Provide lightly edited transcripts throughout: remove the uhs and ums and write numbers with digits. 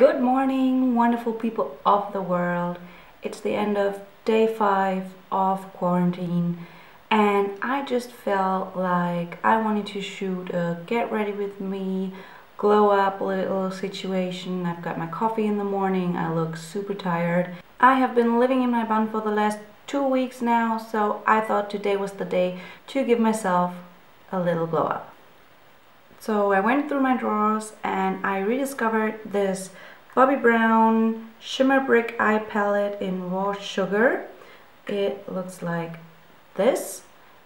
Good morning, wonderful people of the world. It's the end of day 5 of quarantine, and I just felt like I wanted to shoot a get ready with me, glow up little situation. I've got my coffee in the morning, I look super tired. I have been living in my bun for the last 2 weeks now, so I thought today was the day to give myself a little glow up. So I went through my drawers and I rediscovered this Bobbi Brown Shimmer Brick Eye Palette in Raw Sugar. It looks like this,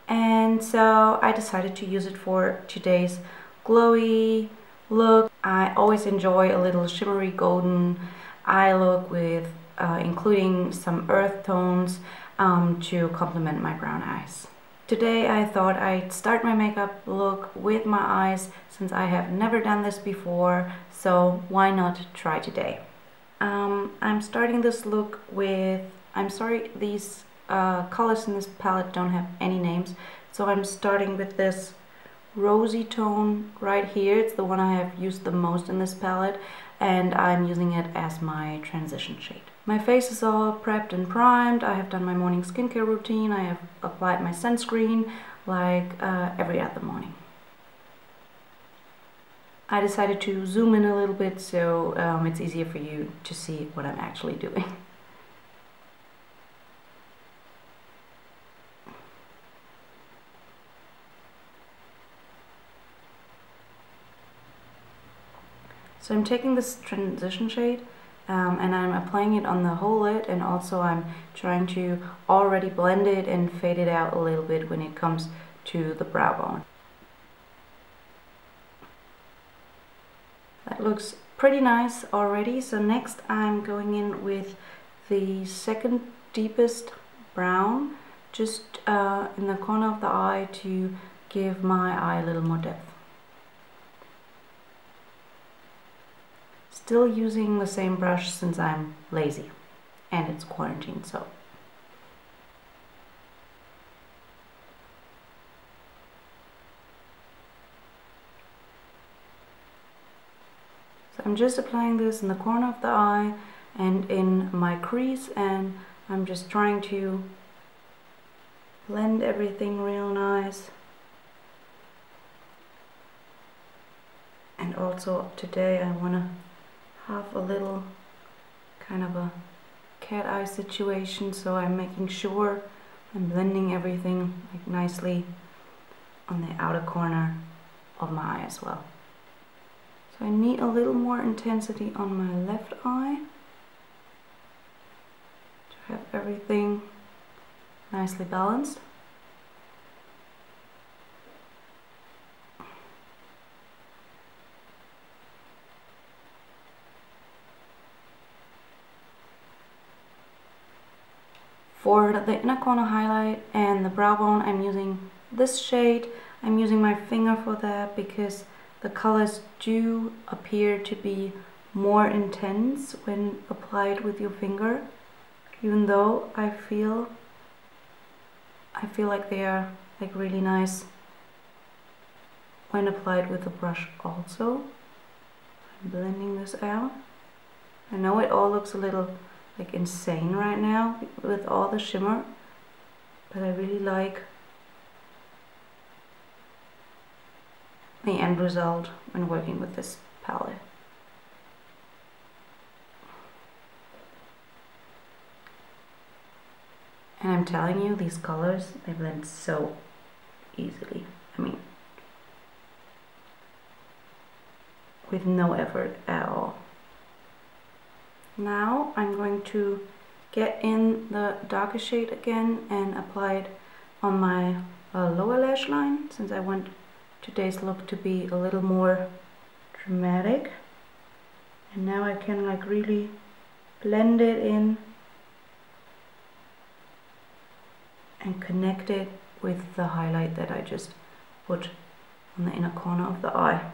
and so I decided to use it for today's glowy look. I always enjoy a little shimmery golden eye look with including some earth tones to complement my brown eyes. Today I thought I'd start my makeup look with my eyes since I have never done this before, so why not try today? I'm starting this look with, I'm sorry, these colors in this palette don't have any names, so I'm starting with this rosy tone right here. It's the one I have used the most in this palette, and I'm using it as my transition shade. My face is all prepped and primed. I have done my morning skincare routine. I have applied my sunscreen like every other morning. I decided to zoom in a little bit so it's easier for you to see what I'm actually doing. So I'm taking this transition shade and I'm applying it on the whole lid, and also I'm trying to already blend it and fade it out a little bit when it comes to the brow bone. That looks pretty nice already. So next I'm going in with the second deepest brown, just in the corner of the eye to give my eye a little more depth. Still using the same brush since I'm lazy and it's quarantine, so. So I'm just applying this in the corner of the eye and in my crease, and I'm just trying to blend everything real nice. And also today I want to have a little kind of a cat eye situation, so I'm making sure I'm blending everything like nicely on the outer corner of my eye as well. So I need a little more intensity on my left eye to have everything nicely balanced. For the inner corner highlight and the brow bone, I'm using this shade. I'm using my finger for that because the colors do appear to be more intense when applied with your finger, even though I feel like they are like really nice when applied with the brush also. I'm blending this out. I know it all looks a little like insane right now with all the shimmer, but I really like the end result when working with this palette. And I'm telling you, these colors, they blend so easily. I mean, with no effort at all. Now I'm going to get in the darker shade again and apply it on my lower lash line, since I want today's look to be a little more dramatic. And now I can like really blend it in and connect it with the highlight that I just put on the inner corner of the eye.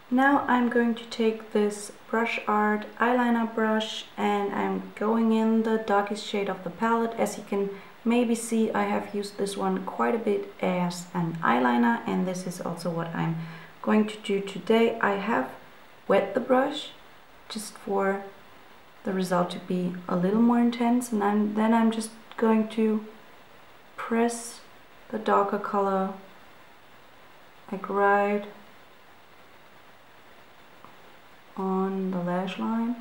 Now I'm going to take this Brush Art eyeliner brush and I'm going in the darkest shade of the palette. As you can maybe see, I have used this one quite a bit as an eyeliner, and this is also what I'm going to do today. I have wet the brush just for the result to be a little more intense, and then I'm just going to press the darker color like right on the lash line,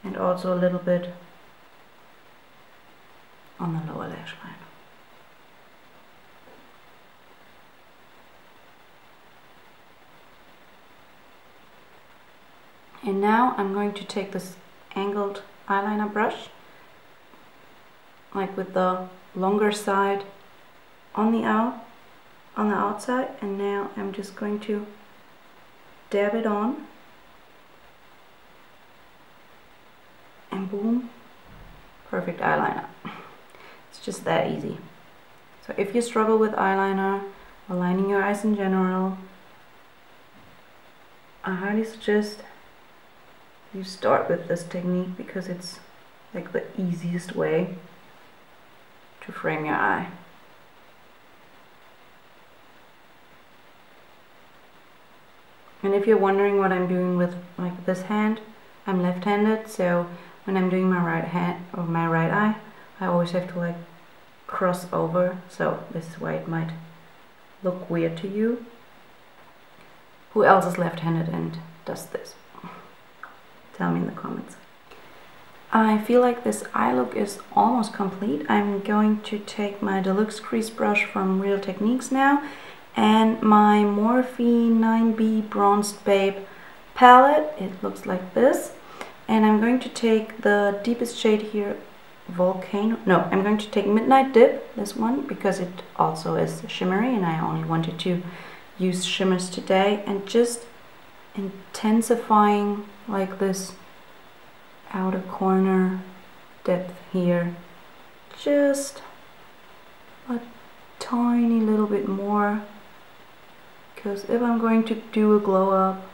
and also a little bit on the lower lash line. And now I'm going to take this angled eyeliner brush, like with the longer side on the outside, and now I'm just going to dab it on, and boom, perfect eyeliner. It's just that easy. So if you struggle with eyeliner or lining your eyes in general, I highly suggest you start with this technique, because it's like the easiest way to frame your eye. And if you're wondering what I'm doing with like this hand, I'm left-handed, so when I'm doing my right hand or my right eye, I always have to like cross over, so this is why it might look weird to you. Who else is left-handed and does this? Tell me in the comments. I feel like this eye look is almost complete. I'm going to take my Deluxe Crease Brush from Real Techniques now, and my Morphe 9B Bronzed Babe palette. It looks like this. And I'm going to take the deepest shade here, Volcano. No, I'm going to take Midnight Dip, this one, because it also is shimmery, and I only wanted to use shimmers today, and just intensifying like this outer corner depth here, just a tiny little bit more, because if I'm going to do a glow up,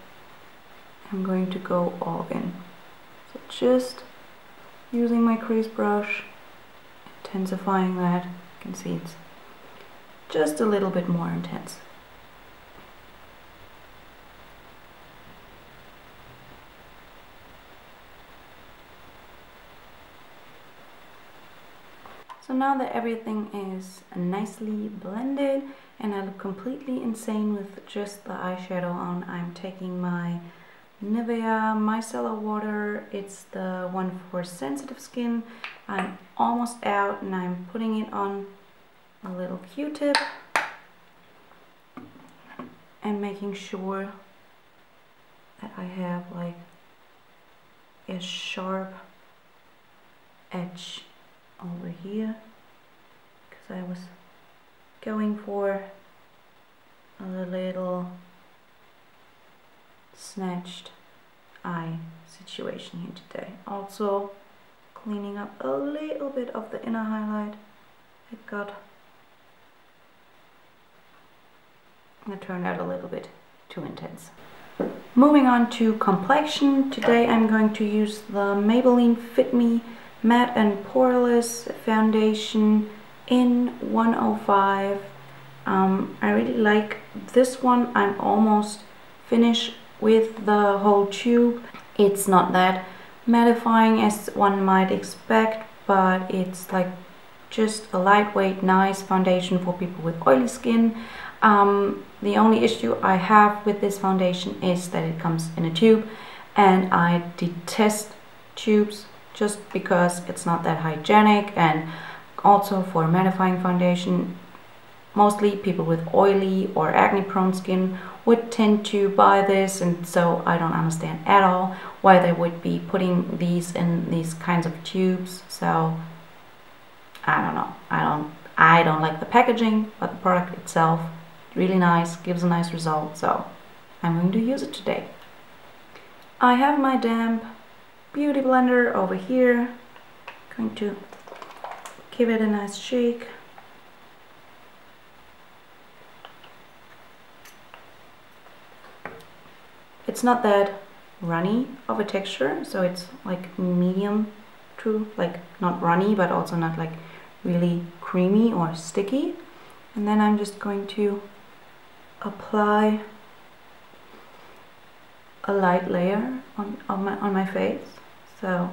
I'm going to go all in. So just using my crease brush, intensifying that. You can see it's just a little bit more intense. So now that everything is nicely blended and I look completely insane with just the eyeshadow on, I'm taking my Nivea Micellar Water. It's the one for sensitive skin. I'm almost out, and I'm putting it on a little Q-tip and making sure that I have like a sharp edge over here, because I was going for a little snatched eye situation here today. Also cleaning up a little bit of the inner highlight. It turned out a little bit too intense. Moving on to complexion, today I'm going to use the Maybelline Fit Me Matte and Poreless Foundation in 105. I really like this one. I'm almost finished with the whole tube. It's not that mattifying as one might expect, but it's like just a lightweight, nice foundation for people with oily skin. The only issue I have with this foundation is that it comes in a tube, and I detest tubes just because it's not that hygienic. And also for mattifying foundation, mostly people with oily or acne prone skin would tend to buy this, and so I don't understand at all why they would be putting these in these kinds of tubes. So I don't know, I don't like the packaging, but the product itself really nice, gives a nice result, so I'm going to use it today. I have my damp beauty blender over here. Going to give it a nice shake. It's not that runny of a texture, so it's like medium too like not runny, but also not like really creamy or sticky. And then I'm just going to apply a light layer on my face. So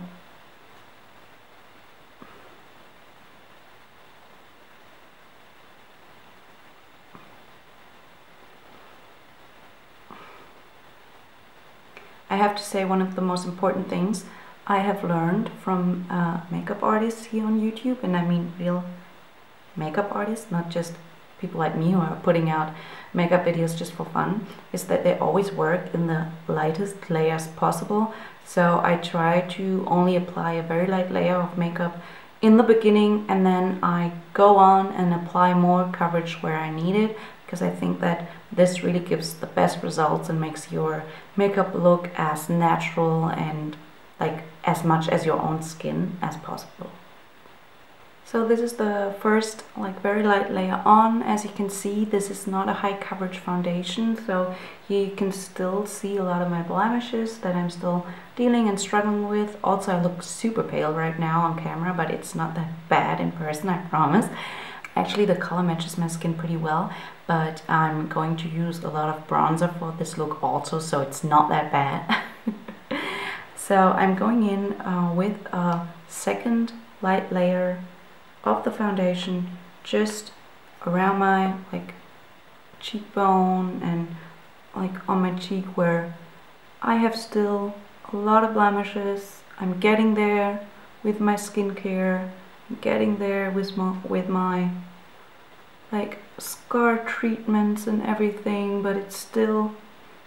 I have to say, one of the most important things I have learned from makeup artists here on YouTube, and I mean real makeup artists, not just people like me who are putting out makeup videos just for fun, is that they always work in the lightest layers possible. So I try to only apply a very light layer of makeup in the beginning, and then I go on and apply more coverage where I need it, because I think that this really gives the best results and makes your makeup look as natural and like as much as your own skin as possible. So this is the first like very light layer on. As you can see, this is not a high coverage foundation, so you can still see a lot of my blemishes that I'm still dealing and struggling with. Also, I look super pale right now on camera, but it's not that bad in person, I promise. Actually, the color matches my skin pretty well, but I'm going to use a lot of bronzer for this look also, so it's not that bad. So I'm going in with a second light layer of the foundation just around my like cheekbone and like on my cheek where I have still a lot of blemishes. I'm getting there with my skincare, I'm getting there with my like scar treatments and everything, but it's still,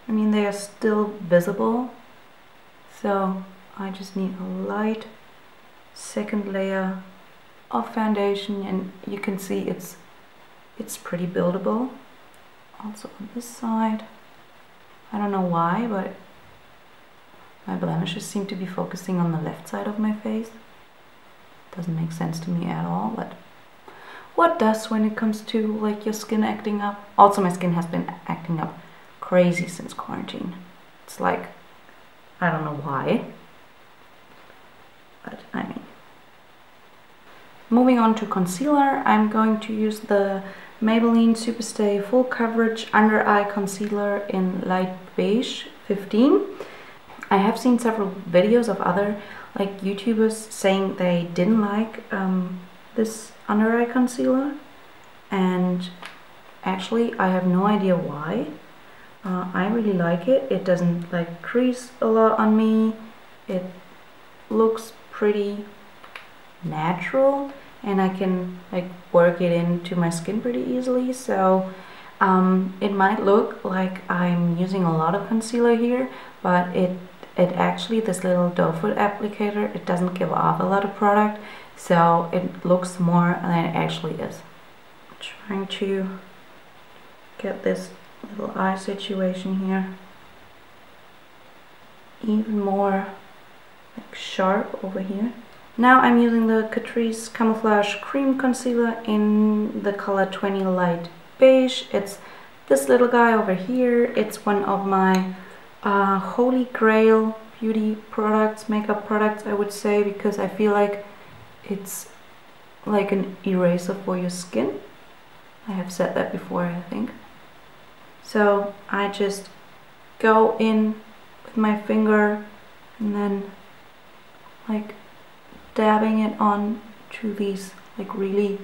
I mean, they are still visible. So I just need a light second layer of foundation, and you can see it's pretty buildable. Also on this side, I don't know why, but my blemishes seem to be focusing on the left side of my face. Doesn't make sense to me at all, but what does when it comes to like your skin acting up. Also, my skin has been acting up crazy since quarantine. It's like, I don't know why, but I mean. Moving on to concealer, I'm going to use the Maybelline Superstay Full Coverage Under Eye Concealer in Light Beige 15. I have seen several videos of other like YouTubers saying they didn't like this under eye concealer, and actually I have no idea why. I really like it. It doesn't like crease a lot on me. It looks pretty natural, and I can like work it into my skin pretty easily. So it might look like I'm using a lot of concealer here, but it actually, this little doe foot applicator, it doesn't give off a lot of product, so it looks more than it actually is. I'm trying to get this little eye situation here even more like sharp over here. Now I'm using the Catrice Camouflage Cream Concealer in the color 20 Light Beige. It's this little guy over here. It's one of my holy grail beauty products, makeup products, I would say, because I feel like it's like an eraser for your skin. I have said that before, I think. So I just go in with my finger and then like dabbing it on to these like really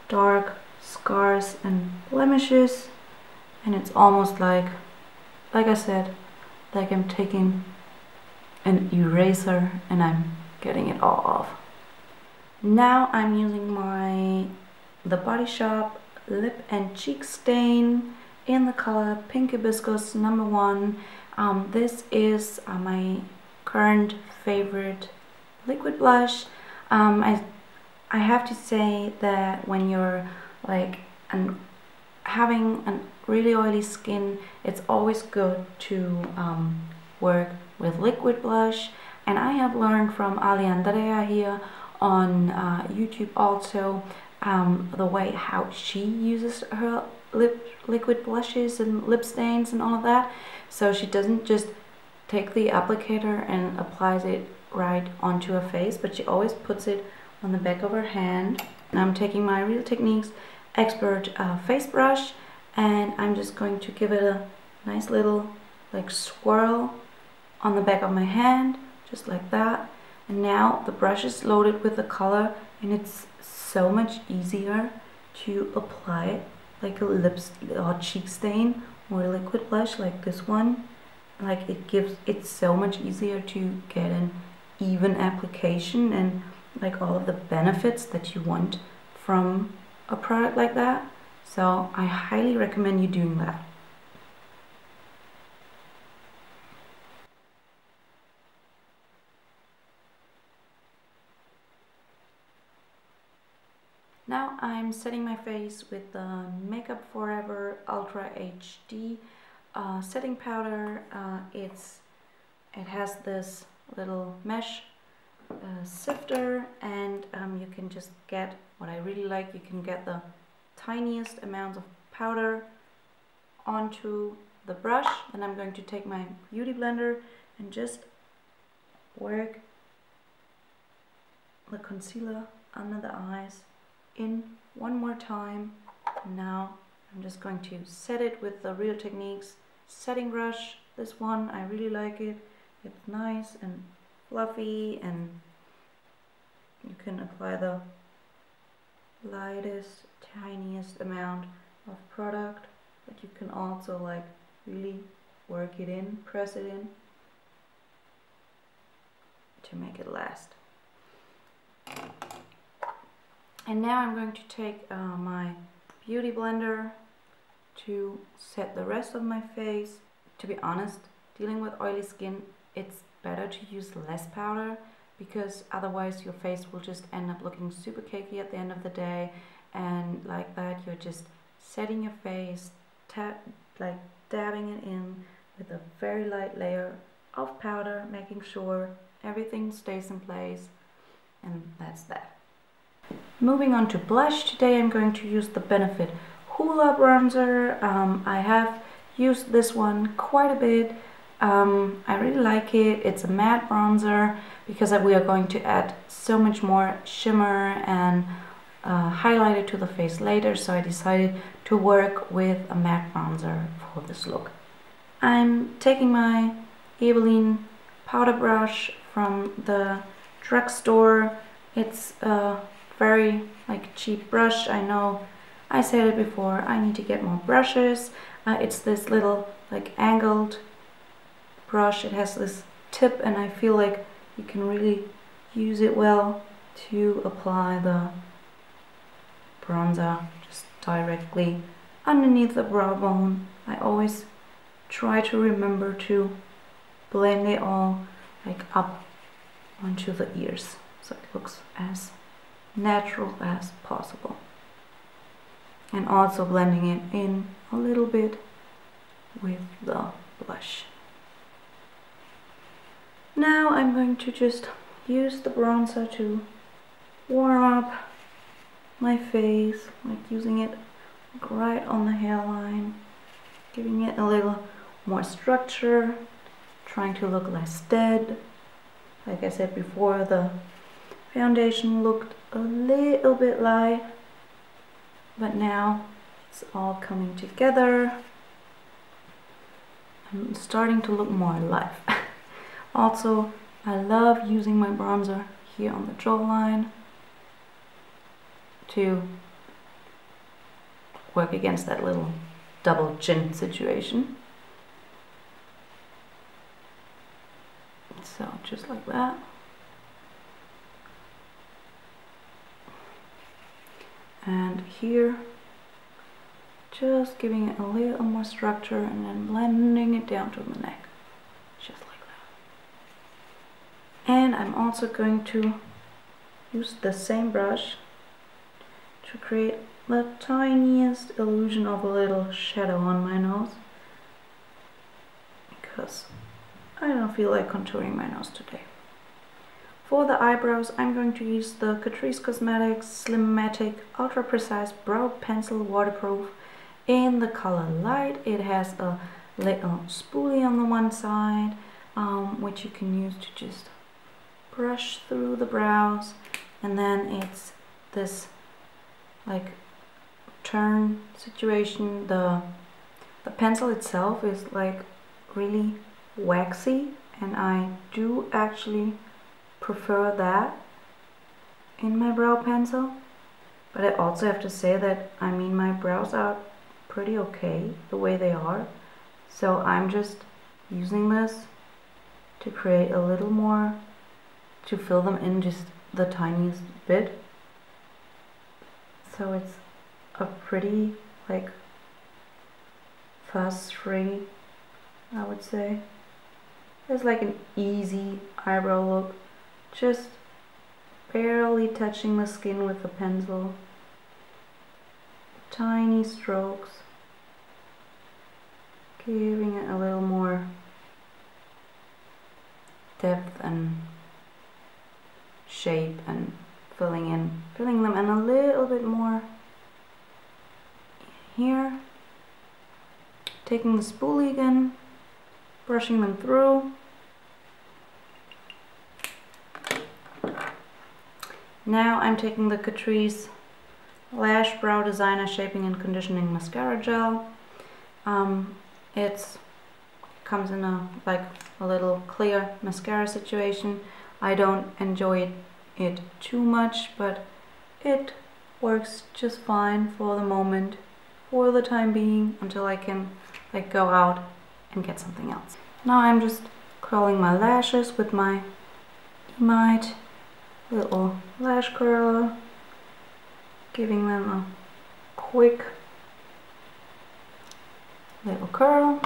dark scars and blemishes, and it's almost like I said, like I'm taking an eraser and I'm getting it all off. Now I'm using the Body Shop Lip and Cheek Stain in the color Pink Hibiscus number 1. This is my current favorite liquid blush. I have to say that when you're like having a really oily skin, it's always good to work with liquid blush, and I have learned from Aline here on YouTube also the way how she uses her liquid blushes and lip stains and all of that. So she doesn't just take the applicator and applies it right onto her face, but she always puts it on the back of her hand. And I'm taking my Real Techniques Expert face brush, and I'm just going to give it a nice little like swirl on the back of my hand, just like that. And now the brush is loaded with the color, and it's so much easier to apply it like a or cheek stain or a liquid blush like this one. Like it's so much easier to get an even application and like all of the benefits that you want from a product like that. So I highly recommend you doing that. Now I'm setting my face with the Makeup Forever Ultra HD setting powder. It has this little mesh sifter, and you can just get what I really like. You can get the tiniest amounts of powder onto the brush. Then I'm going to take my beauty blender and just work the concealer under the eyes in one more time. Now I'm just going to set it with the Real Techniques setting brush. This one, I really like it. It's nice and fluffy, and you can apply the lightest, tiniest amount of product, but you can also like really work it in, press it in to make it last. And now I'm going to take my beauty blender to set the rest of my face. To be honest, dealing with oily skin, it's better to use less powder, because otherwise your face will just end up looking super cakey at the end of the day, and like that you're just setting your face, like dabbing it in with a very light layer of powder, making sure everything stays in place, and that's that. Moving on to blush, today I'm going to use the Benefit Hoola bronzer. I have used this one quite a bit. I really like it. It's a matte bronzer because we are going to add so much more shimmer and highlighter to the face later, so I decided to work with a matte bronzer for this look. I'm taking my Aline powder brush from the drugstore. It's a very like cheap brush. I know I said it before, I need to get more brushes. It's this little like angled brush. It has this tip, and I feel like you can really use it well to apply the bronzer just directly underneath the brow bone. I always try to remember to blend it all like up onto the ears, so it looks as natural as possible. And also blending it in a little bit with the blush. Now I'm going to just use the bronzer to warm up my face, like using it right on the hairline, giving it a little more structure, trying to look less dead. Like I said before, the foundation looked a little bit light, but now it's all coming together. I'm starting to look more alive. Also, I love using my bronzer here on the jawline to work against that little double chin situation. So just like that. And here, just giving it a little more structure and then blending it down to the neck, just like that. And I'm also going to use the same brush to create the tiniest illusion of a little shadow on my nose, because I don't feel like contouring my nose today. For the eyebrows, I'm going to use the Catrice Cosmetics Slim-Matic Ultra Precise Brow Pencil Waterproof in the color Light. It has a little spoolie on the one side, which you can use to just brush through the brows, and then it's this like turn situation. The pencil itself is like really waxy, and I do actually prefer that in my brow pencil. But I also have to say that, I mean, my brows are pretty okay the way they are, so I'm just using this to create a little more, to fill them in just the tiniest bit. So it's a pretty like fuss-free, I would say. It's like an easy eyebrow look, just barely touching the skin with the pencil, tiny strokes, giving it a little more depth and shape, and filling them in a little bit more here. Taking the spoolie again, brushing them through. Now I'm taking the Catrice Lash Brow Designer Shaping and Conditioning Mascara Gel. It comes in a little clear mascara situation. I don't enjoy it too much, but it works just fine for the moment, for the time being, until I can go out and get something else. Now I'm just curling my lashes with my Emite little lash curler, giving them a quick little curl.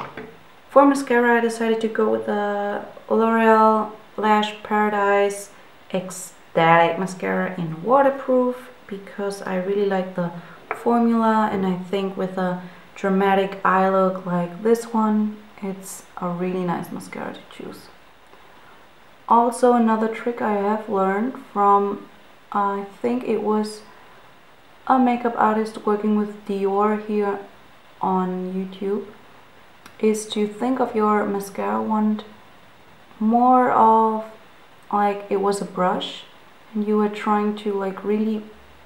For mascara, I decided to go with the L'Oreal Lash Paradise Ecstatic Mascara in waterproof, because I really like the formula, and I think with a dramatic eye look like this one, it's a really nice mascara to choose. Also, another trick I have learned from, I think it was a makeup artist working with Dior here on YouTube, is to think of your mascara wand more of like it was a brush, and you were trying to like really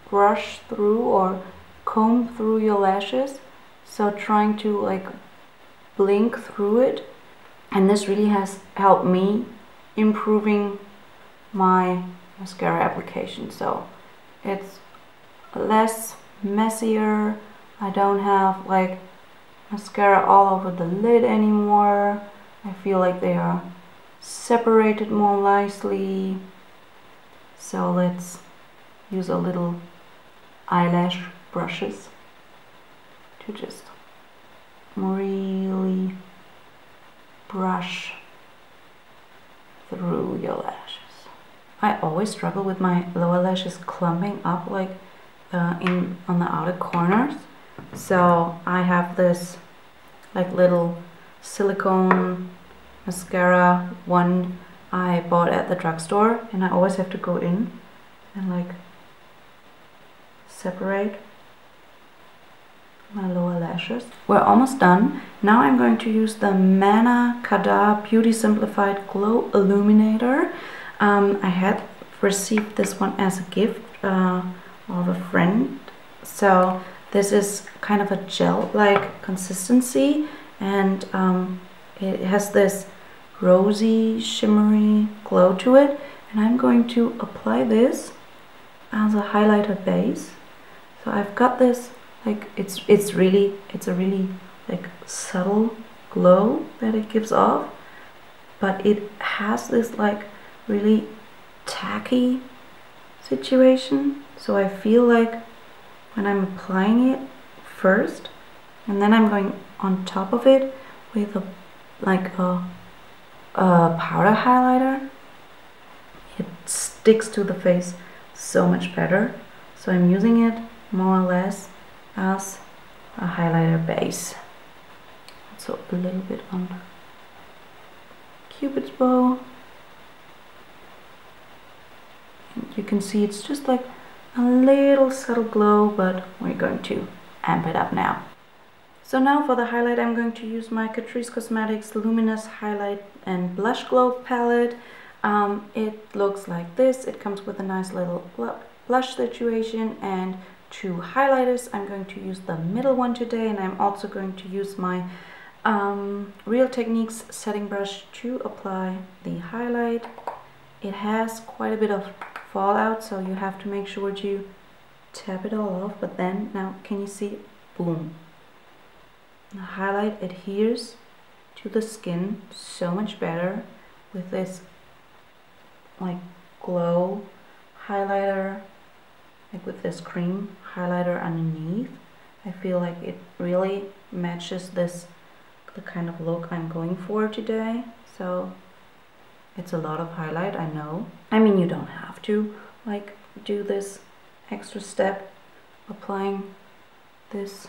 brush through or comb through your lashes, so trying to like blink through it. And this really has helped me improving my mascara application, so it's less messier. I don't have like mascara all over the lid anymore. I feel like they are separated more nicely. So let's use a little eyelash brushes to just really brush through your lashes. I always struggle with my lower lashes clumping up like on the outer corners, so I have this like little silicone mascara wand I bought at the drugstore, and I always have to go in and like separate my lower lashes. We're almost done. Now I'm going to use the Manna Kada Beauty Simplified Glow Illuminator. I had received this one as a gift of a friend. So this is kind of a gel-like consistency, and it has this rosy, shimmery glow to it. And I'm going to apply this as a highlighter base. So I've got this, like it's a really like subtle glow that it gives off, but it has this like really tacky situation. So I feel like when I'm applying it first, and then I'm going on top of it with a powder highlighter, it sticks to the face so much better. So I'm using it more or less as a highlighter base. So a little bit on Cupid's bow. And you can see it's just like a little subtle glow, but we're going to amp it up now. So now for the highlight, I'm going to use my Catrice Cosmetics Luminous Highlight and Blush Glow palette. It looks like this. It comes with a nice little blush situation and 2 highlighters. I'm going to use the middle one today, and I'm also going to use my Real Techniques setting brush to apply the highlight. It has quite a bit of fallout, so you have to make sure to tap it all off. But then, now can you see? Boom. The highlight adheres to the skin so much better with this like glow highlighter, like with this cream highlighter underneath. I feel like it really matches the kind of look I'm going for today. So it's a lot of highlight, I know. I mean, you don't have to like do this extra step applying this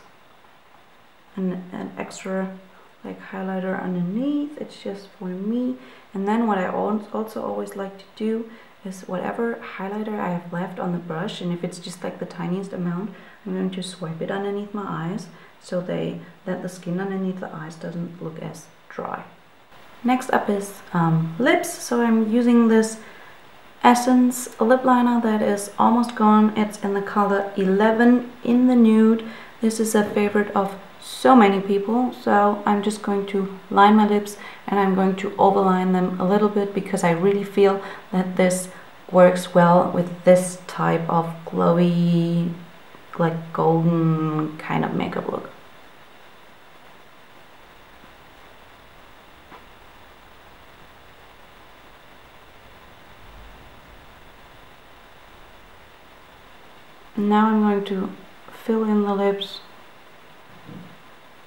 an extra like highlighter underneath. It's just for me. And then what I also always like to do is whatever highlighter I have left on the brush, and if it's just like the tiniest amount, I'm going to swipe it underneath my eyes so that the skin underneath the eyes doesn't look as dry. Next up is lips. So I'm using this Essence lip liner that is almost gone. It's in the color 11 in the nude. This is a favorite of so many people, so I'm just going to line my lips, and I'm going to overline them a little bit because I really feel that this works well with this type of glowy, like golden kind of makeup look. Now I'm going to fill in the lips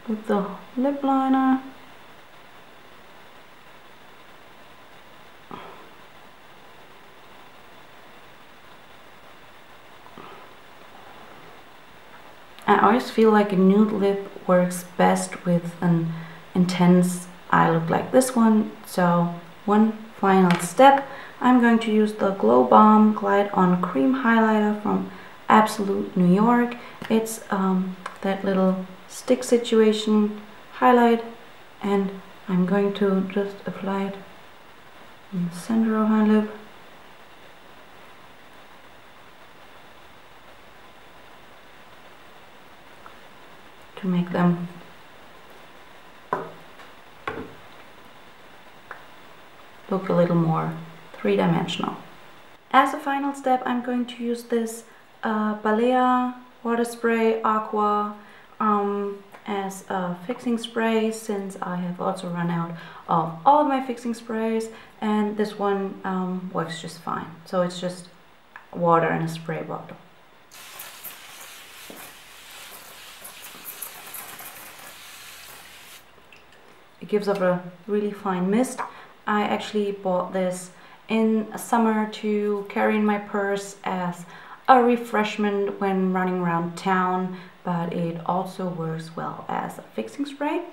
with the lip liner. I always feel like a nude lip works best with an intense eye look like this one. So one final step, I'm going to use the Glow Bomb Glide On Cream Highlighter from Absolute New York. It's that little stick situation highlight, and I'm going to just apply it in the center of my lip. To make them look a little more three-dimensional. As a final step, I'm going to use this Balea Water Spray Aqua as a fixing spray, since I have also run out of all of my fixing sprays, and this one works just fine. So it's just water in a spray bottle. It gives off a really fine mist. I actually bought this in summer to carry in my purse as a refreshment when running around town, but it also works well as a fixing spray.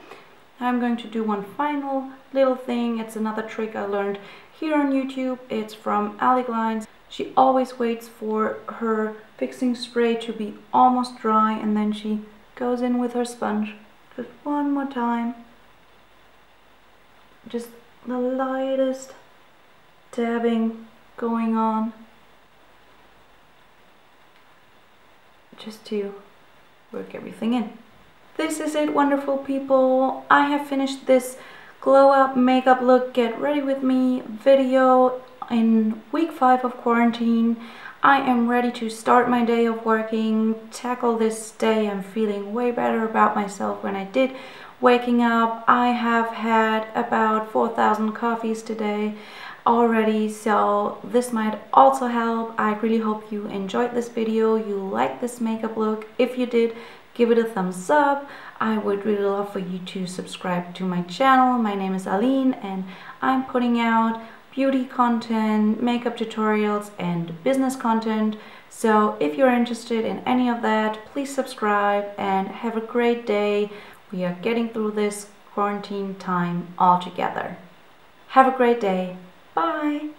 I'm going to do one final little thing. It's another trick I learned here on YouTube. It's from Aline. She always waits for her fixing spray to be almost dry, and then she goes in with her sponge just one more time. Just the lightest dabbing going on, just to work everything in. This is it, wonderful people. I have finished this glow up makeup look get ready with me video in week 5 of quarantine. I am ready to start my day of working, tackle this day. I'm feeling way better about myself when I did waking up. I have had about 4,000 coffees today already, so this might also help. I really hope you enjoyed this video, you liked this makeup look. If you did, give it a thumbs up. I would really love for you to subscribe to my channel. My name is Aline, and I'm putting out beauty content, makeup tutorials, and business content. So if you're interested in any of that, please subscribe and have a great day. We are getting through this quarantine time all together. Have a great day. Bye.